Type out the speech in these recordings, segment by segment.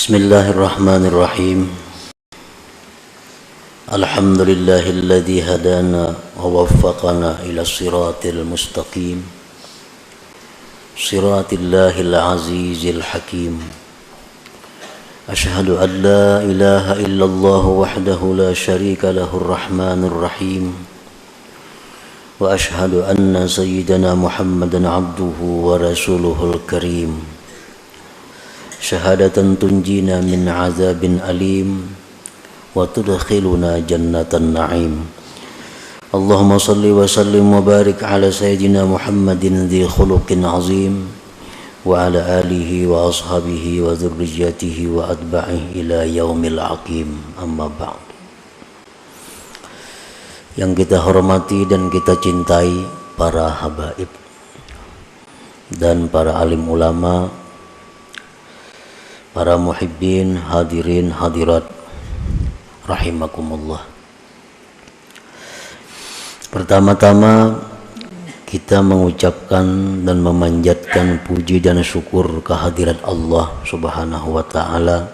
Bismillahirrahmanirrahim. Alhamdulillahilladzi hadana wa waffaqana ila siratil mustaqim. Siratillahil azizil hakim. Ashhadu an la ilaha illallah wahdahu la syarika lahur rahmanir rahim. Wa ashhadu anna sayyidana Muhammadan abduhu wa rasuluhul karim. Syahadatan tunjina min azabin alim wa tudkhiluna jannatan na'im. Allahumma salli wa sallim wa barik ala sayyidina Muhammadin dhi khuluqin azim wa ala alihi wa ashabihi wa dhurriyyatihi wa atba'ihi ila yaumil aqim. Amma ba'd. Yang kita hormati dan kita cintai para habaib dan para alim ulama, para muhibbin, hadirin, hadirat rahimakumullah. Pertama-tama kita mengucapkan dan memanjatkan puji dan syukur kehadirat Allah Subhanahu wa ta'ala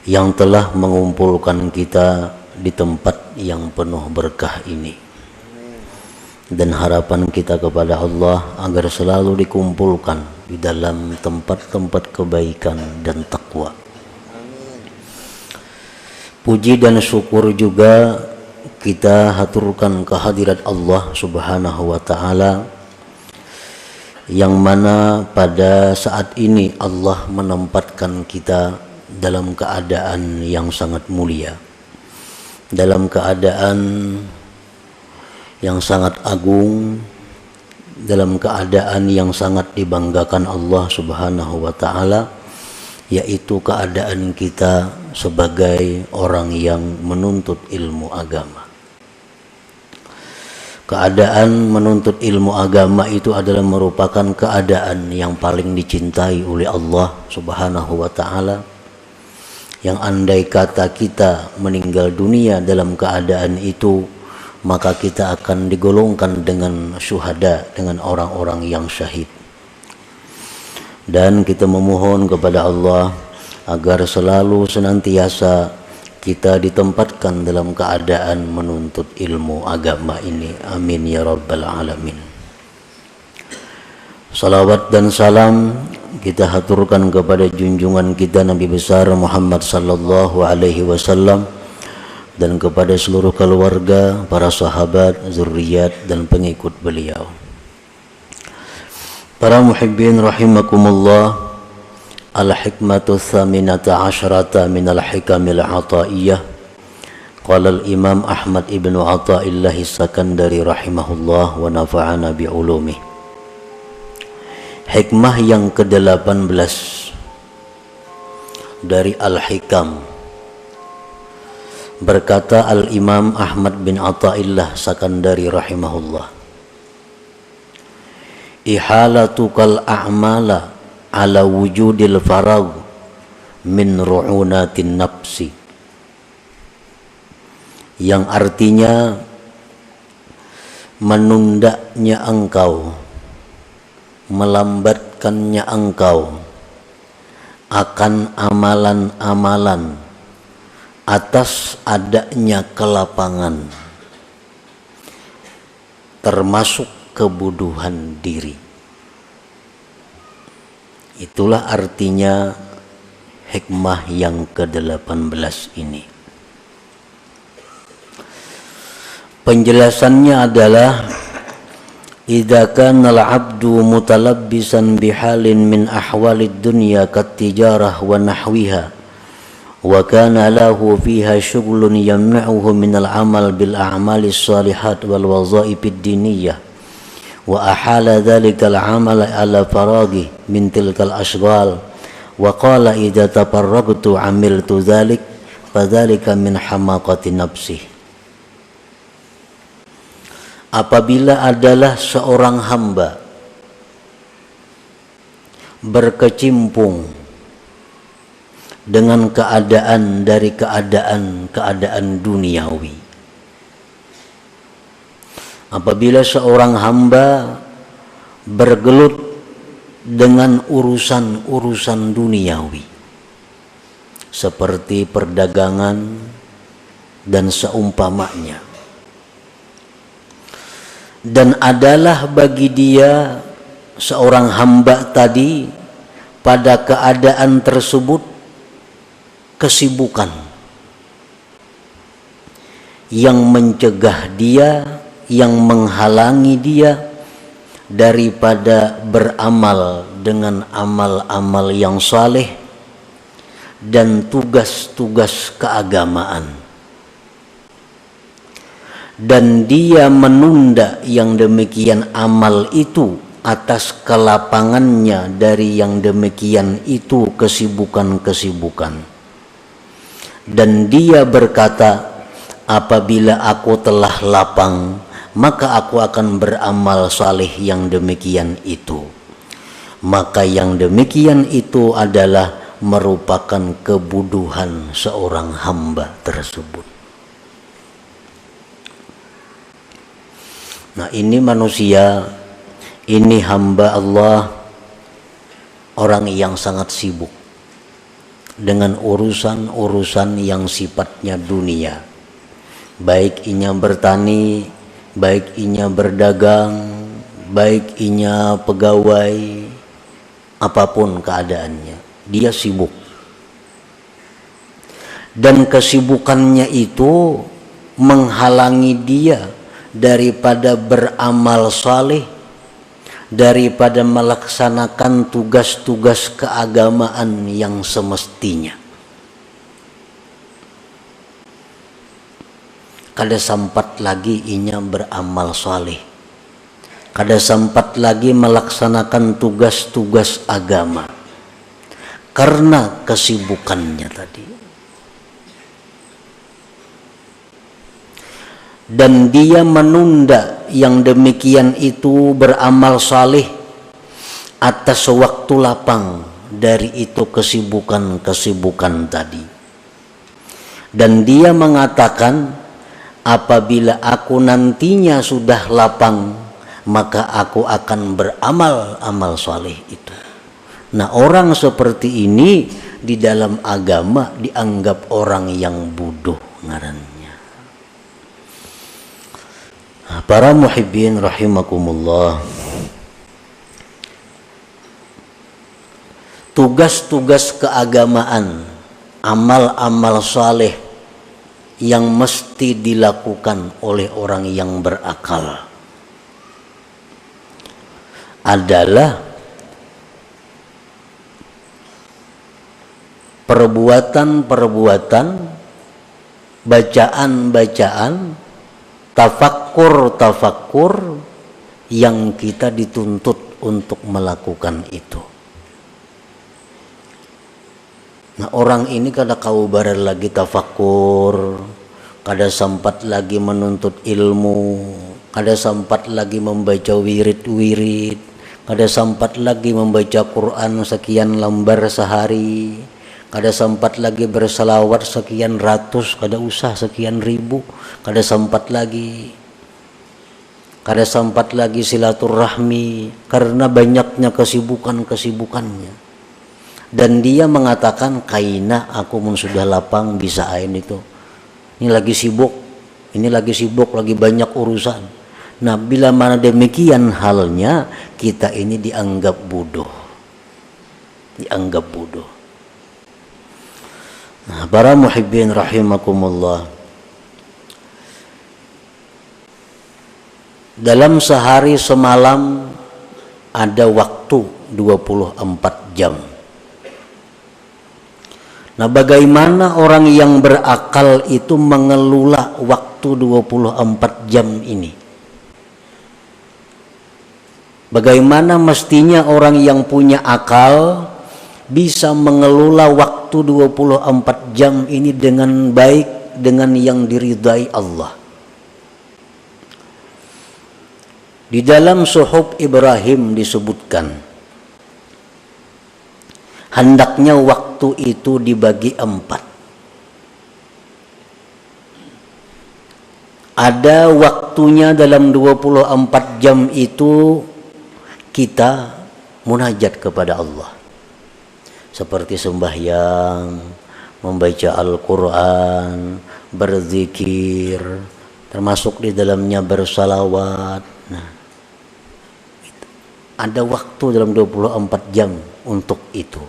yang telah mengumpulkan kita di tempat yang penuh berkah ini. Dan harapan kita kepada Allah agar selalu dikumpulkan di dalam tempat-tempat kebaikan dan takwa. Puji dan syukur juga kita haturkan kehadirat Allah Subhanahu wa ta'ala yang mana pada saat ini Allah menempatkan kita dalam keadaan yang sangat mulia, dalam keadaan yang sangat agung, dalam keadaan yang sangat dibanggakan Allah Subhanahu wa ta'ala, yaitu keadaan kita sebagai orang yang menuntut ilmu agama. Keadaan menuntut ilmu agama itu adalah merupakan keadaan yang paling dicintai oleh Allah Subhanahu wa ta'ala, yang andai kata kita meninggal dunia dalam keadaan itu, maka kita akan digolongkan dengan syuhada, dengan orang-orang yang syahid. Dan kita memohon kepada Allah agar selalu senantiasa kita ditempatkan dalam keadaan menuntut ilmu agama ini. Amin ya rabbal alamin. Salawat dan salam kita haturkan kepada junjungan kita Nabi besar Muhammad sallallahu alaihi wasallam dan kepada seluruh keluarga, para sahabat, zuriat dan pengikut beliau. Para muhibbin rahimakumullah, al-hikmatu tsaminata asyrata minal hikamil ataiyah. Qala al-imam Ahmad ibn Athaillah As-Sakandari rahimahullah wa nafa'ana bi'ulumih. Hikmah yang ke-18 dari al-hikam. Berkata Al-Imam Ahmad bin Athaillah Sakandari rahimahullah, ihalatukal a'mala ala wujudil farag min ru'unatin nafsi, yang artinya menundanya engkau, melambatkannya engkau akan amalan-amalan atas adanya kelapangan, termasuk kebuduhan diri. Itulah artinya hikmah yang ke-18 ini. Penjelasannya adalah idza kana al-'abdu mutalabbisan bihalin min ahwalid dunya kat-tijarah wa nahwiha wa kana lahu fiha syughlun yamna'uhu minal amal bil a'malis salihat wal wazaifid diniyah wa ahala dhalikal amal ala faraghi min tilkal ashghal wa qala idza tafarragtu amiltu dhalik fadzalika min hamaqati nafsi. Apabila adalah seorang hamba berkecimpung dengan keadaan dari keadaan duniawi, apabila seorang hamba bergelut dengan urusan-urusan duniawi, seperti perdagangan dan seumpamanya. Dan adalah bagi dia seorang hamba tadi pada keadaan tersebut kesibukan yang mencegah dia, yang menghalangi dia daripada beramal dengan amal-amal yang saleh dan tugas-tugas keagamaan. Dan dia menunda yang demikian amal itu atas kelapangannya dari yang demikian itu kesibukan-kesibukan. Dan dia berkata, apabila aku telah lapang, maka aku akan beramal saleh yang demikian itu. Maka yang demikian itu adalah merupakan kebodohan seorang hamba tersebut. Nah, ini manusia, ini hamba Allah, orang yang sangat sibuk dengan urusan-urusan yang sifatnya dunia. Baik inya bertani, baik inya berdagang, baik inya pegawai, apapun keadaannya, dia sibuk. Dan kesibukannya itu menghalangi dia daripada beramal saleh, daripada melaksanakan tugas-tugas keagamaan yang semestinya. Kada sempat lagi inya beramal saleh, kada sempat lagi melaksanakan tugas-tugas agama karena kesibukannya tadi. Dan dia menunda yang demikian itu beramal saleh atas waktu lapang dari itu kesibukan-kesibukan tadi. Dan dia mengatakan, apabila aku nantinya sudah lapang, maka aku akan beramal amal saleh itu. Nah, orang seperti ini di dalam agama dianggap orang yang bodoh ngarannya. Para muhibbin rahimakumullah, tugas-tugas keagamaan, amal-amal saleh yang mesti dilakukan oleh orang yang berakal adalah perbuatan-perbuatan, bacaan-bacaan, tafakkur yang kita dituntut untuk melakukan itu. Nah, orang ini kada kau barar lagi tafakkur, kada sempat lagi menuntut ilmu, kada sempat lagi membaca wirid-wirid, kada sempat lagi membaca Quran sekian lembar sehari, kada sempat lagi berselawat sekian ratus, kada usah sekian ribu, kada sempat lagi silaturahmi karena banyaknya kesibukannya. Dan dia mengatakan, kaina aku mun sudah lapang bisa ain itu, ini lagi sibuk, lagi banyak urusan. Nah, bila mana demikian halnya, kita ini dianggap bodoh. Nah, para muhibbin rahimakumullah, dalam sehari semalam ada waktu 24 jam. Nah, bagaimana orang yang berakal itu mengelola waktu 24 jam ini? Bagaimana mestinya orang yang punya akal bisa mengelola waktu 24 jam ini dengan baik, dengan yang diridai Allah? Di dalam Suhuf Ibrahim disebutkan, hendaknya waktu itu dibagi 4. Ada waktunya dalam 24 jam itu kita munajat kepada Allah, seperti sembahyang, membaca Al-Quran, berzikir, termasuk di dalamnya bersalawat. Nah, ada waktu dalam 24 jam untuk itu.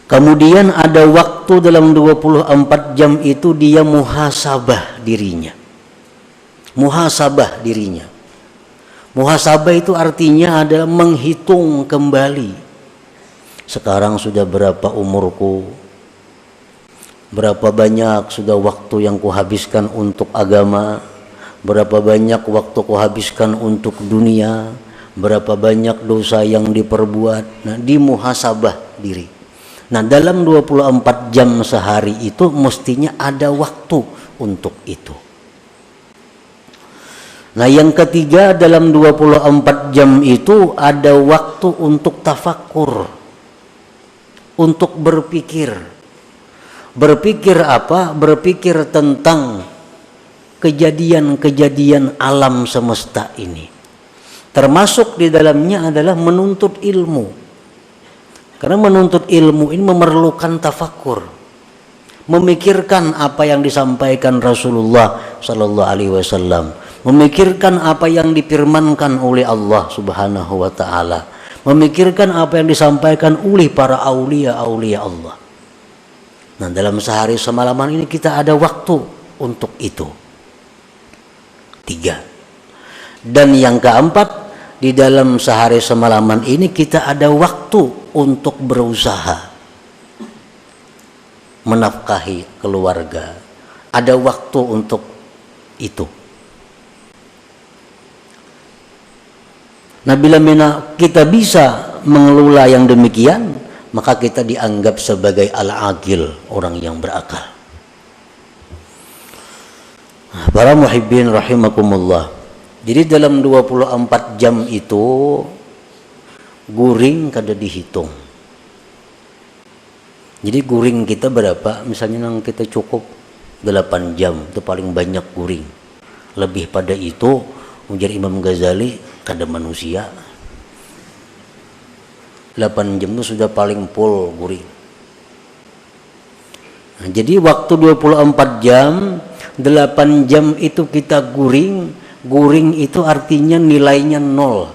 Kemudian ada waktu dalam 24 jam itu dia muhasabah dirinya. Muhasabah dirinya. Muhasabah itu artinya adalah menghitung kembali. Sekarang sudah berapa umurku? Berapa banyak sudah waktu yang kuhabiskan untuk agama? Berapa banyak waktu kuhabiskan untuk dunia? Berapa banyak dosa yang diperbuat? Nah, dimuhasabah diri. Nah, dalam 24 jam sehari itu mestinya ada waktu untuk itu. Nah, yang ketiga, dalam 24 jam itu ada waktu untuk tafakkur, untuk berpikir. Berpikir apa? Berpikir tentang kejadian-kejadian alam semesta ini. Termasuk di dalamnya adalah menuntut ilmu. Karena menuntut ilmu ini memerlukan tafakkur, memikirkan apa yang disampaikan Rasulullah Sallallahu Alaihi Wasallam, memikirkan apa yang difirmankan oleh Allah Subhanahu Wa Taala, memikirkan apa yang disampaikan oleh para aulia Allah. Nah, dalam sehari semalaman ini kita ada waktu untuk itu. 3. Dan yang keempat, di dalam sehari semalaman ini kita ada waktu untuk berusaha menafkahi keluarga. Ada waktu untuk itu. Nah, bila kita bisa mengelola yang demikian, maka kita dianggap sebagai al-aqil, orang yang berakal. Para muhibbin rahimakumullah. Jadi dalam 24 jam itu guring kada dihitung. Jadi guring kita berapa? Misalnya yang kita cukup 8 jam, itu paling banyak guring. Lebih pada itu, ujar Imam Ghazali, kada manusia. 8 jam itu sudah paling full guring. Nah, jadi waktu 24 jam, 8 jam itu kita guring. Guring itu artinya nilainya 0.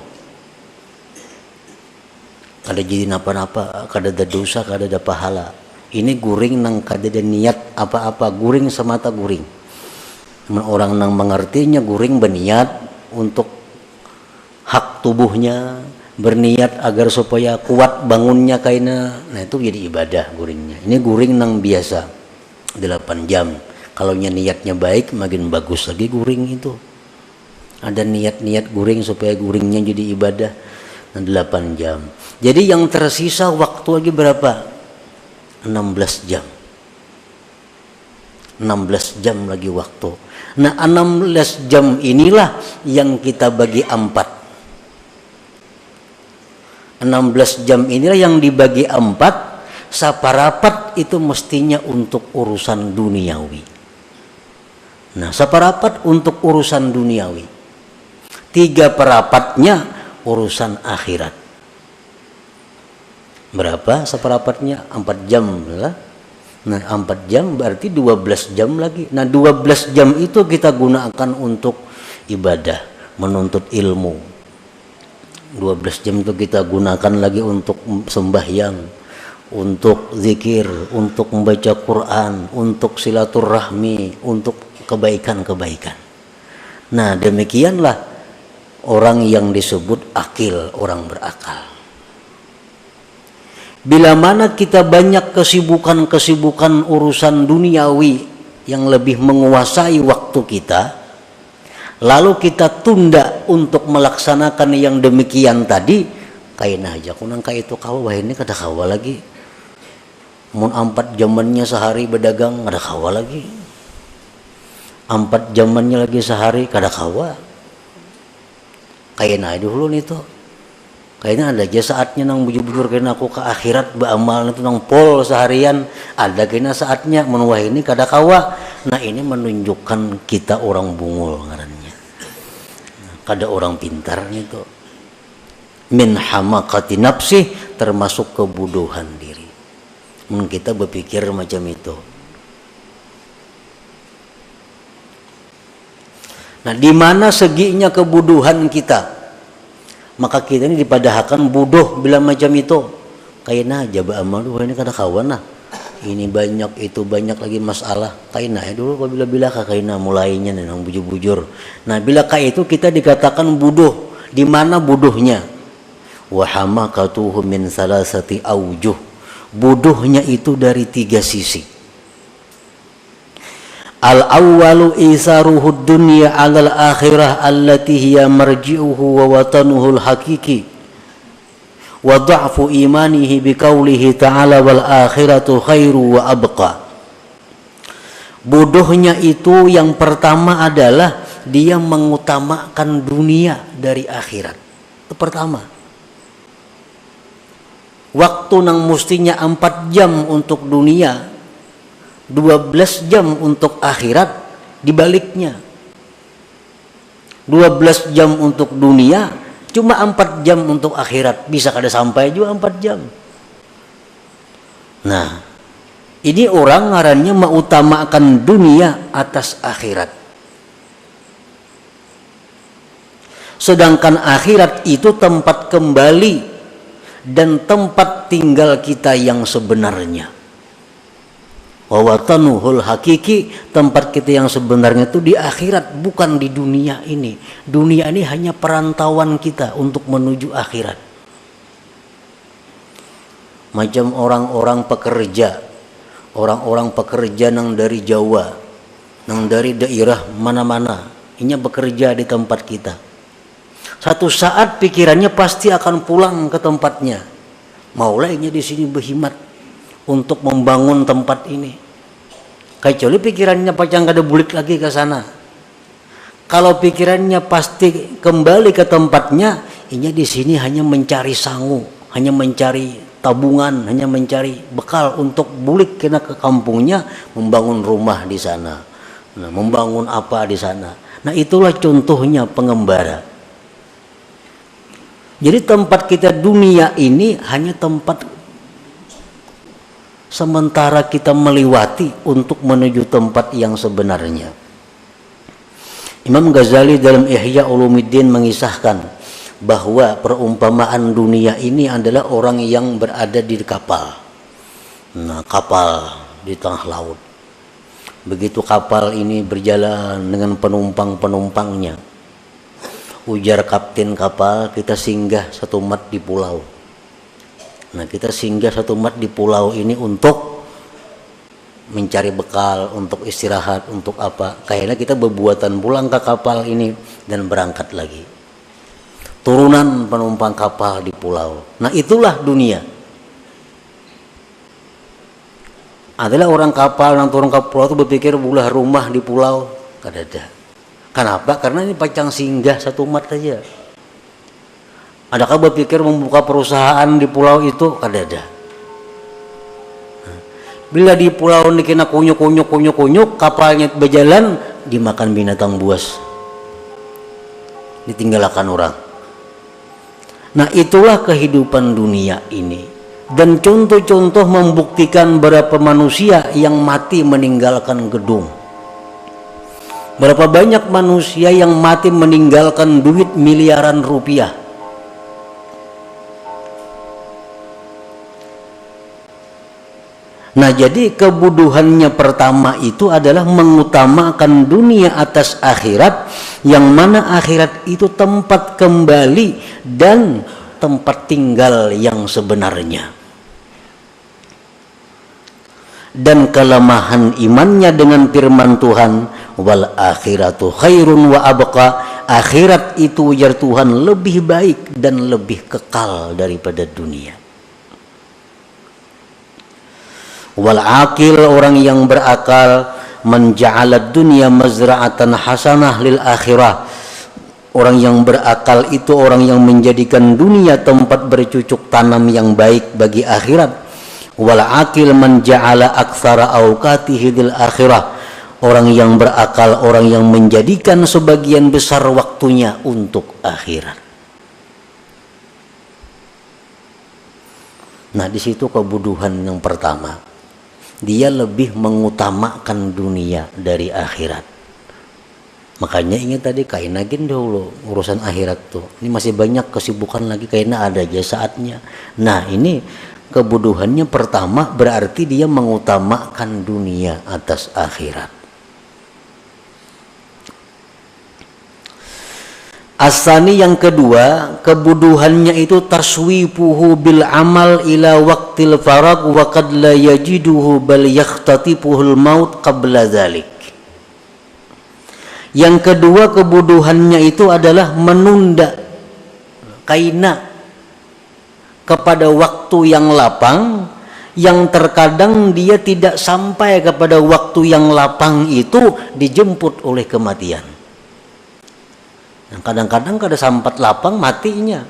Kada jadi napa-napa, kada ada dosa, kada ada pahala. Ini guring nang kada ada niat apa-apa, guring semata guring. Orang nang mengertinya guring berniat untuk hak tubuhnya, berniat agar supaya kuat bangunnya kaina. Nah, itu jadi ibadah guringnya. Ini guring nang biasa 8 jam. Kalau niatnya baik, makin bagus lagi guring itu. Ada niat-niat guring supaya guringnya jadi ibadah. 8 jam. Jadi yang tersisa waktu lagi berapa? 16 jam. 16 jam lagi waktu. Nah, 16 jam inilah yang kita bagi 4. 16 jam inilah yang dibagi 4. Saparapat itu mestinya untuk urusan duniawi. Nah, saparapat untuk urusan duniawi. 3/4-nya urusan akhirat. Berapa seperapatnya? 4 jam lah. Nah, 4 jam berarti 12 jam lagi. Nah, 12 jam itu kita gunakan untuk ibadah, menuntut ilmu. 12 jam itu kita gunakan lagi untuk sembahyang, untuk zikir, untuk membaca Quran, untuk silaturahmi, untuk kebaikan-kebaikan. Nah, demikianlah orang yang disebut akil, orang berakal. Bila mana kita banyak kesibukan-kesibukan urusan duniawi yang lebih menguasai waktu kita, lalu kita tunda untuk melaksanakan yang demikian tadi, kaina aja kunang ka itu kawa ini kada kawa lagi. Mun 4 jamannya sehari berdagang kada kawa lagi. 4 jamannya lagi sehari kada kawa. Kayaknya dulu nih tuh, kayaknya ada aja saatnya nang bujur-bujur kayaknya aku ke akhirat beramal itu nang pol seharian, ada kayaknya saatnya menuah ini kada kawa. Nah, ini menunjukkan kita orang bungul ngarannya, kada orang pintar nih tuh. Min hamakati nafsi, termasuk kebodohan diri. Kita berpikir macam itu. Nah, di mana seginya kebodohan kita, maka kita ini dipadahkan bodoh bila macam itu. Kaina aja ba'amal, ini kada kawan lah. Ini banyak, itu banyak lagi masalah. Kaina ya dulu bila kaina mulainya nang bujur-bujur. Nah, bila itu kita dikatakan bodoh. Di mana bodohnya? Wa hamakatuhu min salasati aujuh. Bodohnya itu dari 3 sisi. Al-awwalu isaruhud dunya 'alal akhirah allati hiya marji'uhu wa watanuhul hakiki. Wa dha'fu imanihi biqaulihi ta'ala wal akhiratu khairu wa abqa. Bodohnya itu yang pertama adalah dia mengutamakan dunia dari akhirat. Itu pertama. Waktu nang mustinya 4 jam untuk dunia, 12 jam untuk akhirat, dibaliknya 12 jam untuk dunia, cuma 4 jam untuk akhirat. Bisa kada sampai juga 4 jam. Nah, ini orang ngarannya mengutamakan dunia atas akhirat. Sedangkan akhirat itu tempat kembali dan tempat tinggal kita yang sebenarnya. Wa watanuhul hakiki, tempat kita yang sebenarnya itu di akhirat, bukan di dunia ini. Dunia ini hanya perantauan kita untuk menuju akhirat. Macam orang-orang pekerja nang dari Jawa, nang dari daerah mana-mana, ini bekerja di tempat kita. Satu saat pikirannya pasti akan pulang ke tempatnya. Maulainya di sini berhimat untuk membangun tempat ini. Kecuali pikirannya pacang kada bulik lagi ke sana. Kalau pikirannya pasti kembali ke tempatnya, ini di sini hanya mencari sangu, hanya mencari tabungan, hanya mencari bekal untuk bulik kena ke kampungnya, membangun rumah di sana. Nah, membangun apa di sana. Nah, itulah contohnya pengembara. Jadi tempat kita dunia ini hanya tempat sementara kita melewati untuk menuju tempat yang sebenarnya. Imam Ghazali dalam Ihya Ulumuddin mengisahkan bahwa perumpamaan dunia ini adalah orang yang berada di kapal. Nah, kapal di tengah laut. Begitu kapal ini berjalan dengan penumpang-penumpangnya, ujar kapten kapal, kita singgah satu mat di pulau. Nah, kita singgah satu mat di pulau ini untuk mencari bekal, untuk istirahat, untuk apa. Kayaknya kita berbuatan pulang ke kapal ini dan berangkat lagi. Turunan penumpang kapal di pulau. Nah, itulah dunia. Adalah orang kapal yang turun ke pulau itu berpikir bulah rumah di pulau. Kadada. Kenapa? Karena ini pacang singgah satu mat saja. Adakah berpikir membuka perusahaan di pulau itu? Kadada. Bila di pulau ini kena kunyuk, kapalnya berjalan, dimakan binatang buas. Ditinggalkan orang. Nah, itulah kehidupan dunia ini. Dan contoh-contoh membuktikan berapa manusia yang mati meninggalkan gedung. Berapa banyak manusia yang mati meninggalkan duit miliaran rupiah. Nah, jadi kebodohannya pertama itu adalah mengutamakan dunia atas akhirat, yang mana akhirat itu tempat kembali dan tempat tinggal yang sebenarnya. Dan kelemahan imannya dengan firman Tuhan, wal akhiratu khairun wa abqa, akhirat itu ujar Tuhan lebih baik dan lebih kekal daripada dunia. Wal akil, orang yang berakal, menja'alad dunya mazra'atan hasanah lil akhirah, orang yang berakal itu orang yang menjadikan dunia tempat bercucuk tanam yang baik bagi akhirat. Wal akil man ja'ala aktsara awqatihi lil akhirah, orang yang berakal orang yang menjadikan sebagian besar waktunya untuk akhirat. Nah, di situ kebodohan yang pertama. Dia lebih mengutamakan dunia dari akhirat. Makanya ingat tadi kainagin dulu urusan akhirat tuh. Ini masih banyak kesibukan lagi karena ada aja saatnya. Nah, ini kebodohannya pertama berarti dia mengutamakan dunia atas akhirat. Asani yang kedua, kebodohannya itu taswifuhu bil amal ila waqtil farag wa qad la yajiduhu bal yakhtatifuhul maut qabla dzalik. Yang kedua kebodohannya itu adalah menunda kaina kepada waktu yang lapang, yang terkadang dia tidak sampai kepada waktu yang lapang itu dijemput oleh kematian. Kadang-kadang kada sampat lapang matinya,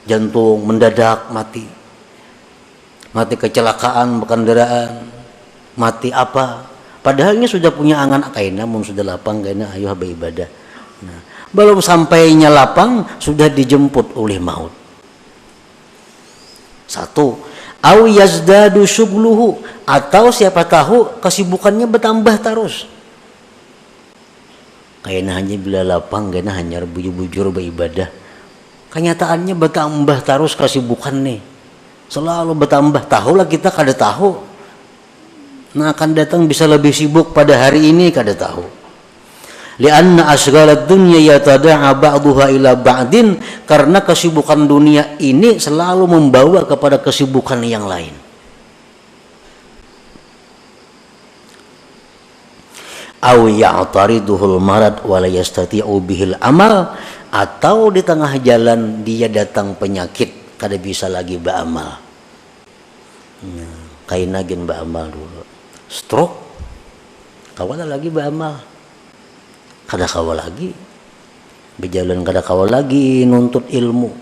jantung mendadak mati, mati kecelakaan berkendaraan, mati apa, padahal ini sudah punya angan kaina mun sudah lapang kaina ayo beribadah. Nah, belum sampainya lapang sudah dijemput oleh maut. Satu, au yazdadu syugluhu, atau siapa tahu kesibukannya bertambah terus. Kayaknya hanya bila lapang, kayaknya hanya bujur-bujur beribadah. Kenyataannya bertambah terus kesibukan nih, selalu bertambah. Tahulah kita kada tahu. Nah, akan datang bisa lebih sibuk pada hari ini kada tahu. Lianna asghalad dunya yatada'a ba'daha ila ba'din, karena kesibukan dunia ini selalu membawa kepada kesibukan yang lain. Aw ya'tariduhul marad wa la yastati'u bihil amal, atau di tengah jalan dia datang penyakit kada bisa lagi beramal. Kainagin beramal dulu. Stroke kawala lagi beramal. Kada kawal lagi. Berjalan kada kawal lagi nuntut ilmu.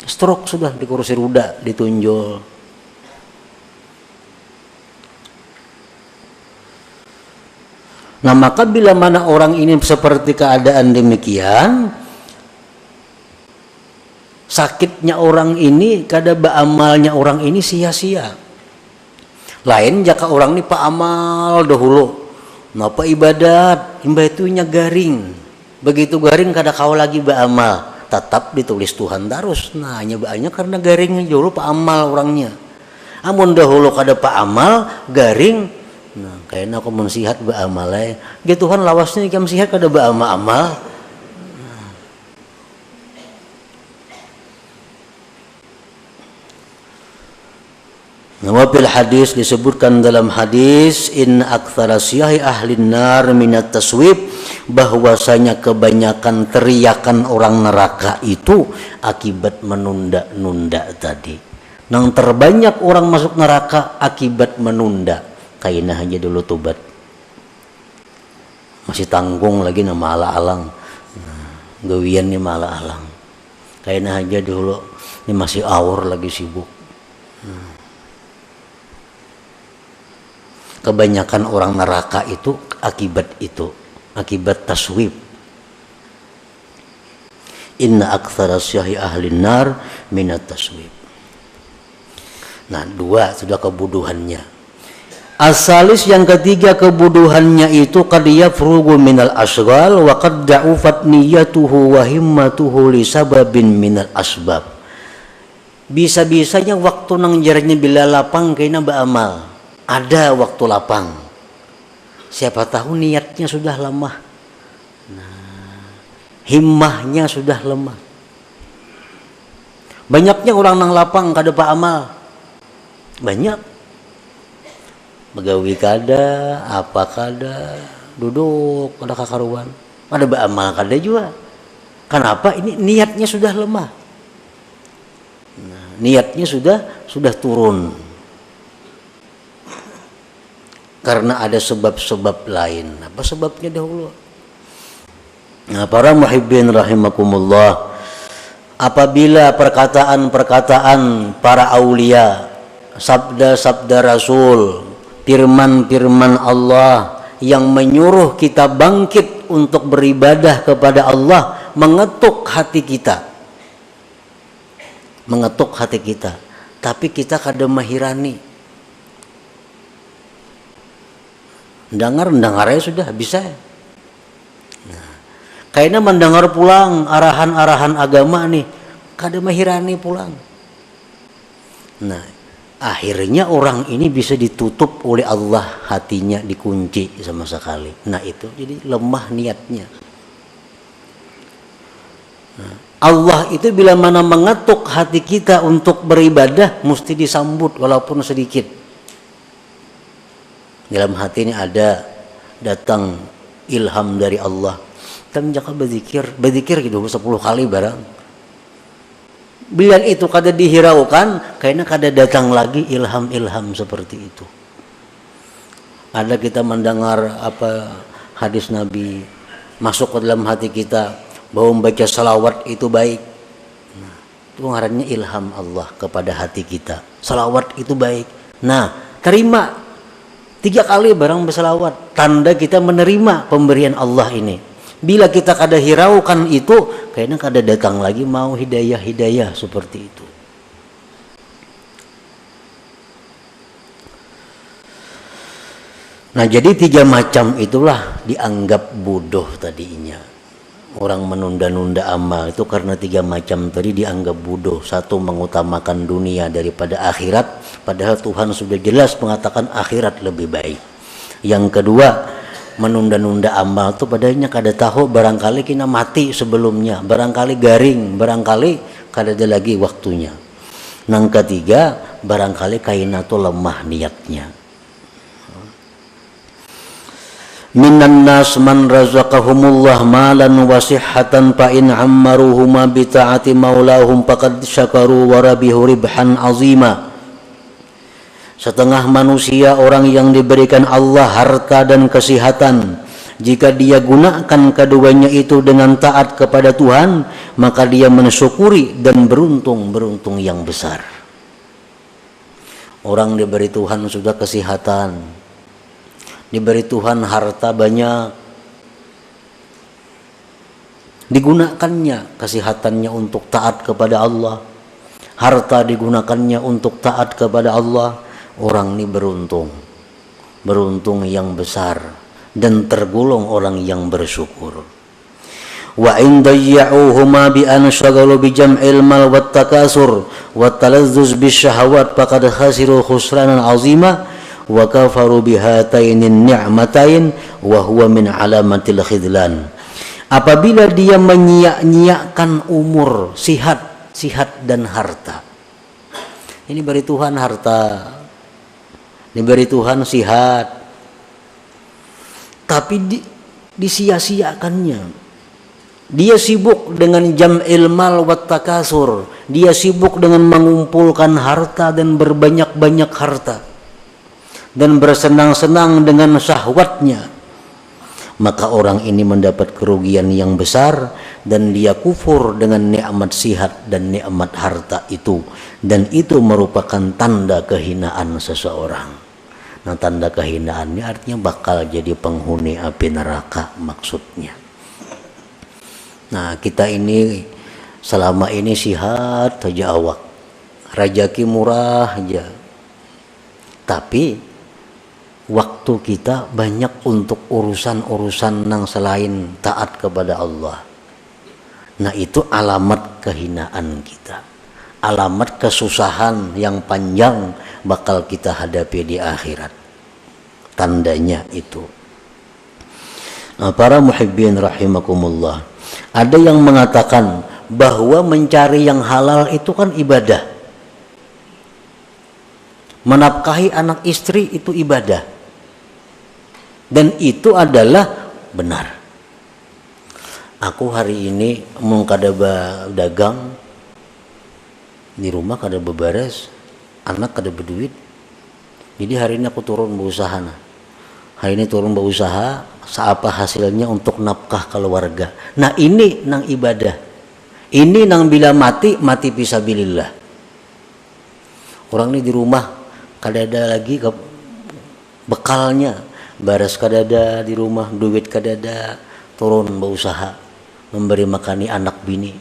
Stroke sudah di kursi roda ditunjol. Nah, maka bila mana orang ini seperti keadaan demikian, sakitnya orang ini, kada beramalnya orang ini sia-sia. Lain jika orang ini pak amal dahulu, napa ibadat, imbatunya garing. Begitu garing kada kau lagi beramal, tetap ditulis Tuhan terus. Nah, hanya banyak karena garingnya dulu pak amal orangnya. Amun dahulu kada pak amal, garing. Nah, kayaknya aku mensihat beramal gitu Tuhan lawasnya ikam sihat kada beramal. Nah, fil hadis disebutkan dalam hadis in aktsara syahi ahlin nar minat taswib, bahwasanya kebanyakan teriakan orang neraka itu akibat menunda-nunda tadi. Yang terbanyak orang masuk neraka akibat menunda. Kayaknya aja dulu tobat, masih tanggung lagi nama ala-alang, gawian nih malah alang. Kayaknya aja dulu ini masih awur lagi sibuk. Kebanyakan orang neraka itu akibat taswib. Inna aktsara syahi ahlin nar minat taswib. Nah, dua sudah kebodohannya. Asalis yang ketiga kebodohannya itu qad yafrugu minal asghal wa qad da'ufat niyatuhu wa himmatuhu li sababin minal asbab. Bisa-bisanya waktu nang jaranya bila lapang kayaknya beramal. Ada waktu lapang. Siapa tahu niatnya sudah lemah. Nah, himmahnya sudah lemah. Banyaknya orang nang lapang kada beramal. Banyak. Begawi kada, apa kada, duduk kada kakaruan, ada beramal kada juga. Kenapa? Ini niatnya sudah lemah. Nah, niatnya sudah turun. Karena ada sebab-sebab lain. Apa sebabnya dahulu? Nah, para muhibbin rahimakumullah, apabila perkataan-perkataan para aulia, sabda-sabda Rasul, firman-firman Allah yang menyuruh kita bangkit untuk beribadah kepada Allah mengetuk hati kita. tapi kita kada mahirani. Dengar sudah bisa. Nah, kayaknya mendengar pulang arahan-arahan agama nih, kada mahirani pulang. Nah, akhirnya orang ini bisa ditutup oleh Allah, hatinya dikunci sama sekali. Nah itu jadi lemah niatnya. Nah, Allah itu bila mana mengetuk hati kita untuk beribadah, mesti disambut walaupun sedikit. Dalam hati ini ada datang ilham dari Allah. Kita menjaga berzikir gitu 10 kali barang. Bila itu kada dihiraukan, kayaknya kada datang lagi ilham-ilham seperti itu. Ada kita mendengar apa hadis Nabi masuk ke dalam hati kita bahwa membaca salawat itu baik. Nah, itu ngarannya ilham Allah kepada hati kita. Salawat itu baik. Nah, terima 3 kali barang bersalawat, tanda kita menerima pemberian Allah ini. Bila kita kada hiraukan itu, kayaknya kada datang lagi mau hidayah seperti itu. Nah, jadi 3 macam itulah dianggap bodoh tadinya. Orang menunda-nunda amal itu karena 3 macam tadi dianggap bodoh. 1, mengutamakan dunia daripada akhirat, padahal Tuhan sudah jelas mengatakan akhirat lebih baik. Yang kedua, menunda-nunda amal itu padahal kada tahu barangkali kita mati sebelumnya, barangkali garing, barangkali kada ada lagi waktunya. Yang ketiga, barangkali kaina tu lemah niatnya. Minan nas man razaqahumullah malan wa sihhatan fa in ammaruhuma bi ta'ati maulahum faqad syakaru wa rabihu ribhan azima. Setengah manusia orang yang diberikan Allah harta dan kesehatan, jika dia gunakan keduanya itu dengan taat kepada Tuhan, maka dia mensyukuri dan beruntung yang besar. Orang diberi Tuhan sudah kesehatan, diberi Tuhan harta banyak, digunakannya kesehatannya untuk taat kepada Allah, harta digunakannya untuk taat kepada Allah, orang ini beruntung yang besar dan tergolong orang yang bersyukur. Wa in dayya'uhuma bi an syaghalu bi jam'il mal wat takasur wat talazzuz bis syahawat faqad khasiru khusranan 'azima wa kafaru bihatainin ni'matain wa huwa min alamatil khidlan. Apabila dia menyia-nyiakan umur, sihat dan harta. Ini beri Tuhan harta, diberi Tuhan sihat, tapi disia-siakannya. Dia sibuk dengan jam'il mal wat takasur, dia sibuk dengan mengumpulkan harta dan berbanyak-banyak harta, dan bersenang-senang dengan syahwatnya. Maka orang ini mendapat kerugian yang besar, dan dia kufur dengan nikmat sihat dan nikmat harta itu, dan itu merupakan tanda kehinaan seseorang. Nah, tanda kehinaannya artinya bakal jadi penghuni api neraka maksudnya. Nah, kita ini selama ini sihat saja awak, rajaki murah aja, tapi waktu kita banyak untuk urusan-urusan yang selain taat kepada Allah. Nah, itu alamat kehinaan kita, alamat kesusahan yang panjang bakal kita hadapi di akhirat. Tandanya itu. Nah, para muhibbin rahimakumullah, ada yang mengatakan bahwa mencari yang halal itu kan ibadah, menafkahi anak istri itu ibadah, dan itu adalah benar. Aku hari ini mau kada dagang di rumah, kada beberes, anak kada berduit, jadi hari ini aku turun berusaha. Hari ini turun berusaha, seapa hasilnya untuk nafkah keluarga. Nah, ini nang ibadah, ini nang bila mati fisabilillah. Orang ini di rumah kada ada lagi bekalnya, baras kada ada di rumah, duit kada ada, turun berusaha memberi makani anak bini.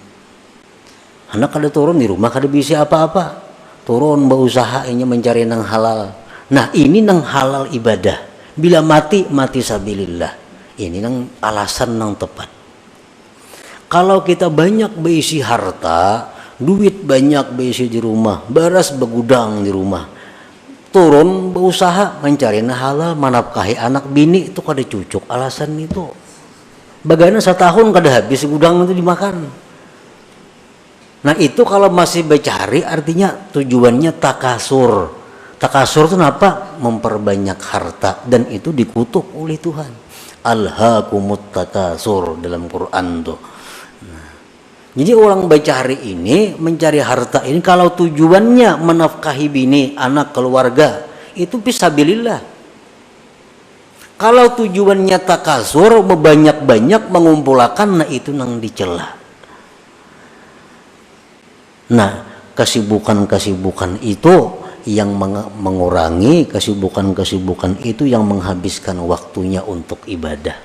Anak kada turun di rumah kada bisa apa-apa, turun berusaha ini mencari nang halal. Nah ini nang halal ibadah. Bila mati sabilillah. Ini nang alasan nang tepat. Kalau kita banyak berisi harta, duit banyak berisi di rumah, beras begudang di rumah, turun berusaha mencari nang halal, menafkahi anak bini itu kada cucuk alasan itu. Bagaimana setahun kada habis gudang itu dimakan. Nah itu kalau masih bercari artinya tujuannya takasur. Takasur itu apa? Memperbanyak harta, dan itu dikutuk oleh Tuhan. Alhaakumut takasur dalam Quran tuh. Nah, jadi orang bercari ini, mencari harta ini kalau tujuannya menafkahi bini, anak, keluarga, itu fisabilillah. Kalau tujuannya takasur, banyak-banyak mengumpulkan, nah itu nang dicela. Nah, kesibukan-kesibukan itu yang mengurangi, kesibukan-kesibukan itu yang menghabiskan waktunya untuk ibadah.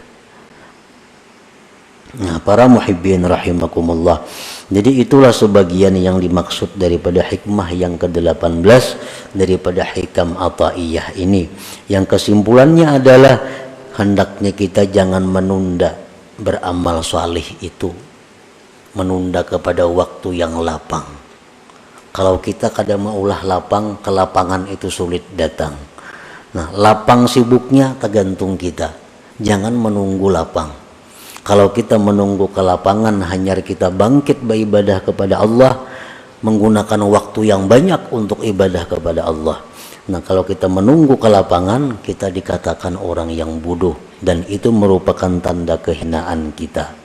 Nah, para muhibbin rahimakumullah. Jadi itulah sebagian yang dimaksud daripada hikmah yang ke-18 daripada hikam ataiyah ini. Yang kesimpulannya adalah hendaknya kita jangan menunda beramal salih itu. Menunda kepada waktu yang lapang. Kalau kita kadang maulah lapang, kelapangan itu sulit datang. Nah, lapang sibuknya tergantung kita. Jangan menunggu lapang. Kalau kita menunggu kelapangan, hanya kita bangkit beribadah kepada Allah, menggunakan waktu yang banyak untuk ibadah kepada Allah. Nah, kalau kita menunggu kelapangan, kita dikatakan orang yang bodoh, dan itu merupakan tanda kehinaan kita.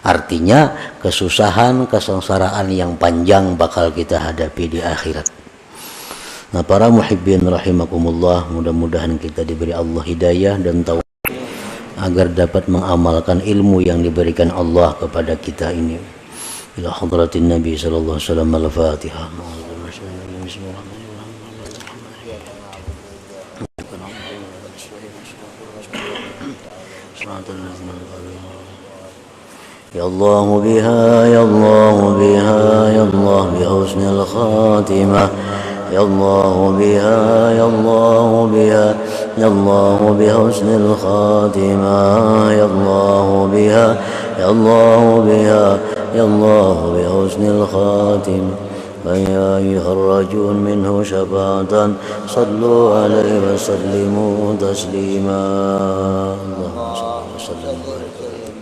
Artinya kesusahan, kesengsaraan yang panjang bakal kita hadapi di akhirat. Nah, para muhibbin rahimakumullah, mudah-mudahan kita diberi Allah hidayah dan taufik agar dapat mengamalkan ilmu yang diberikan Allah kepada kita ini. Ila hadratin Nabi sallallahu alaihi wasallam. Al-Fatihah. Ya Allah biha, ya Allah biha, ya Allah bi husnil khatimah. Ya Allah biha, ya Allah biha, ya Allah bi husnil khatimah. Ya Allah biha, ya Allah biha, ya Allah bi husnil khatimah. فيا أيها الرجل منه شفاعة صلوا عليه وسلموا تسليما. اللهم صل وسلم وبارك عليه.